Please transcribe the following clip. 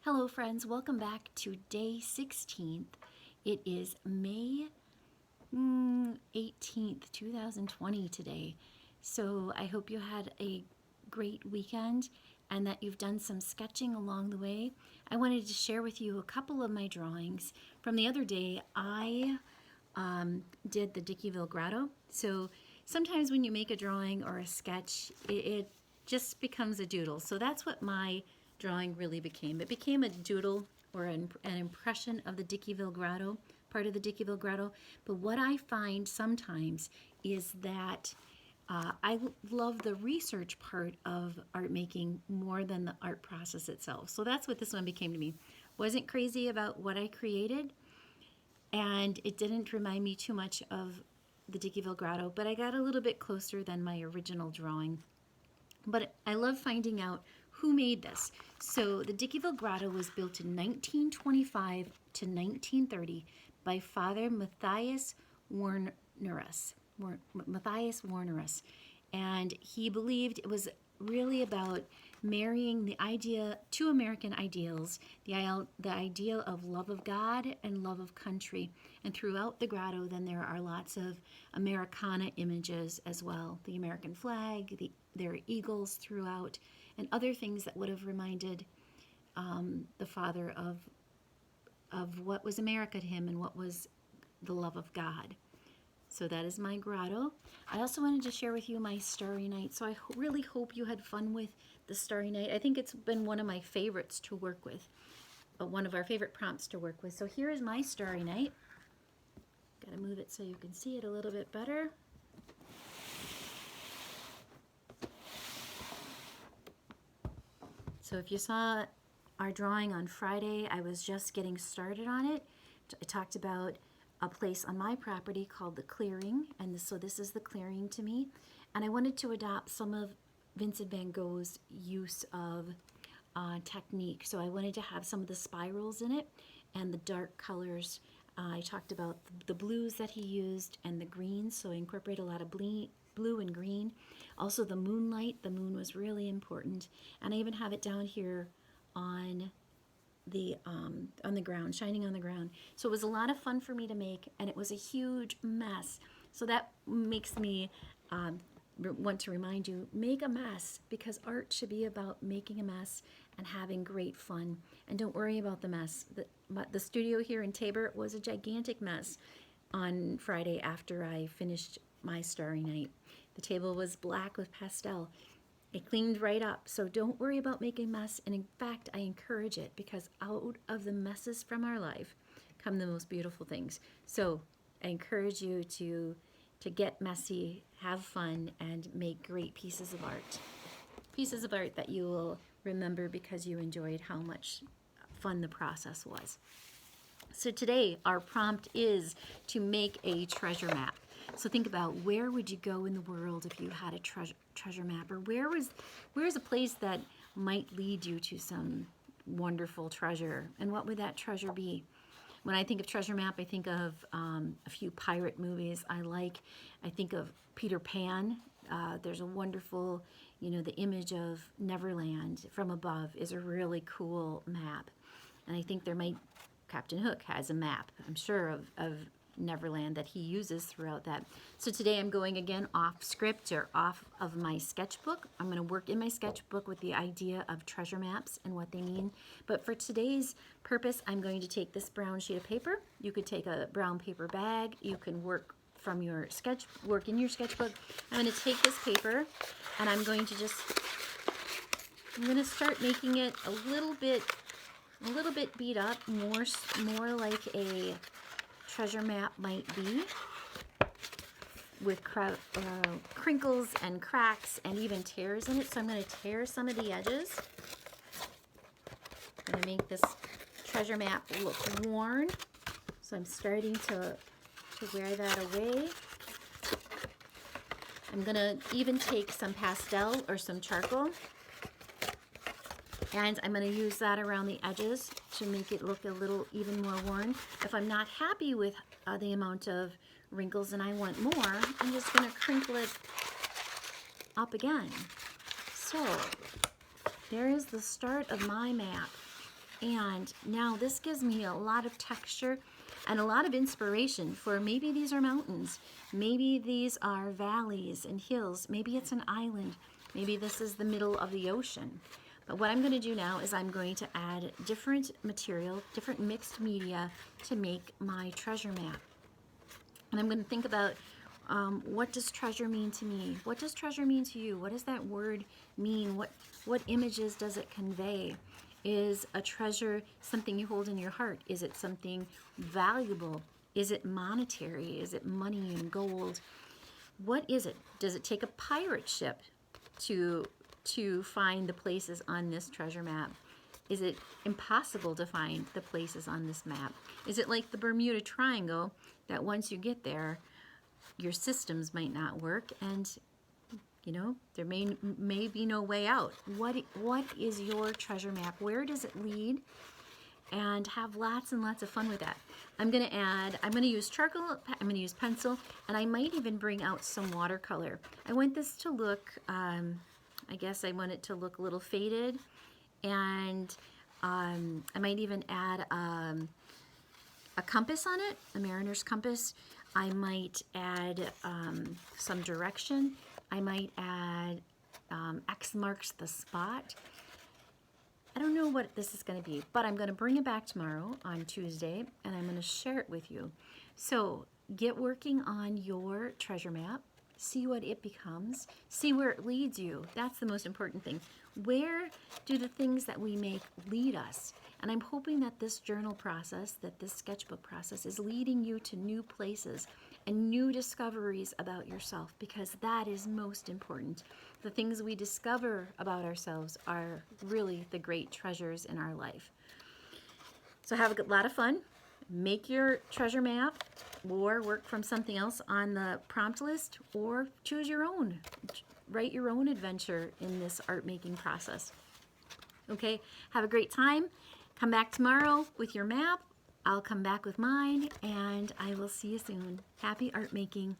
Hello friends, welcome back to day 16th. It is May 18th, 2020 today. So I hope you had a great weekend and that you've done some sketching along the way. I wanted to share with you a couple of my drawings. From the other day, I did the Dickeyville Grotto. So sometimes when you make a drawing or a sketch, it just becomes a doodle. So that's what my drawing really became. It became a doodle or an impression of the Dickeyville Grotto, part of the Dickeyville Grotto. But what I find sometimes is that I love the research part of art making more than the art process itself. So that's what this one became to me. Wasn't crazy about what I created, and it didn't remind me too much of the Dickeyville Grotto, but I got a little bit closer than my original drawing. But I love finding out who made this. So the Dickeyville Grotto was built in 1925 to 1930 by Father Matthias Warnerus. And he believed it was really about marrying the two American ideals, the ideal of love of God and love of country. And throughout the grotto, then there are lots of Americana images as well. The American flag, there are eagles throughout, and other things that would have reminded the father of what was America to him and what was the love of God. So that is my grotto. I also wanted to share with you my Starry Night. So I really hope you had fun with the Starry Night. I think it's been one of my favorites to work with, one of our favorite prompts to work with. So here is my Starry Night. Got to move it so you can see it a little bit better. So if you saw our drawing on Friday, I was just getting started on it. I talked about a place on my property called the Clearing, and so this is the Clearing to me. And I wanted to adopt some of Vincent van Gogh's use of technique. So I wanted to have some of the spirals in it and the dark colors. I talked about the blues that he used and the greens, so I incorporate a lot of blue and green. Also the moonlight, the moon was really important. And I even have it down here on the ground, shining on the ground. So it was a lot of fun for me to make, and it was a huge mess. So that makes me want to remind you, make a mess, because art should be about making a mess and having great fun. And don't worry about the mess. The studio here in Tabor was a gigantic mess on Friday after I finished my Starry Night. The table was black with pastel. It cleaned right up, so don't worry about making a mess. And in fact, I encourage it, because out of the messes from our life come the most beautiful things. So I encourage you to get messy, have fun, and make great pieces of art. Pieces of art that you will remember because you enjoyed how much fun the process was. So today, our prompt is to make a treasure map. So think about, where would you go in the world if you had a treasure map? Or where's a place that might lead you to some wonderful treasure? And what would that treasure be? When I think of treasure map, I think of a few pirate movies I like. I think of Peter Pan. There's a wonderful, the image of Neverland from above is a really cool map. And I think Captain Hook has a map, I'm sure, of Neverland that he uses throughout that. So today I'm going again off script, or off of my sketchbook. I'm going to work in my sketchbook with the idea of treasure maps and what they mean. But for today's purpose, I'm going to take this brown sheet of paper. You could take a brown paper bag. You can work from your work in your sketchbook. I'm going to take this paper, and I'm going to start making it a little bit beat up, more like a treasure map might be, with crinkles and cracks and even tears in it. So I'm going to tear some of the edges. I'm going to make this treasure map look worn. So I'm starting to wear that away. I'm going to even take some pastel or some charcoal, and I'm going to use that around the edges to make it look a little even more worn. If I'm not happy with the amount of wrinkles and I want more, I'm just going to crinkle it up again. So there is the start of my map. And now this gives me a lot of texture and a lot of inspiration for maybe these are mountains, maybe these are valleys and hills, maybe it's an island, maybe this is the middle of the ocean. But what I'm going to do now is I'm going to add different material, different mixed media to make my treasure map. And I'm going to think about what does treasure mean to me? What does treasure mean to you? What does that word mean? What images does it convey? Is a treasure something you hold in your heart? Is it something valuable? Is it monetary? Is it money and gold? What is it? Does it take a pirate ship to find the places on this treasure map? Is it impossible to find the places on this map? Is it like the Bermuda Triangle that once you get there, your systems might not work and you know, there may be no way out. What is your treasure map? Where does it lead? And have lots and lots of fun with that. I'm going to use charcoal, I'm going to use pencil, and I might even bring out some watercolor. I want this to look, I guess I want it to look a little faded, and I might even add a compass on it, a mariner's compass. I might add some direction. I might add X marks the spot. I don't know what this is going to be, but I'm going to bring it back tomorrow on Tuesday, and I'm going to share it with you. So get working on your treasure map. See what it becomes. See where it leads you. That's the most important thing. Where do the things that we make lead us? And I'm hoping that this journal process, that this sketchbook process is leading you to new places and new discoveries about yourself, because that is most important. The things we discover about ourselves are really the great treasures in our life. So have a lot of fun. Make your treasure map or work from something else on the prompt list, or choose your own. Write your own adventure in this art making process. Okay, have a great time. Come back tomorrow with your map. I'll come back with mine, and I will see you soon. Happy art making.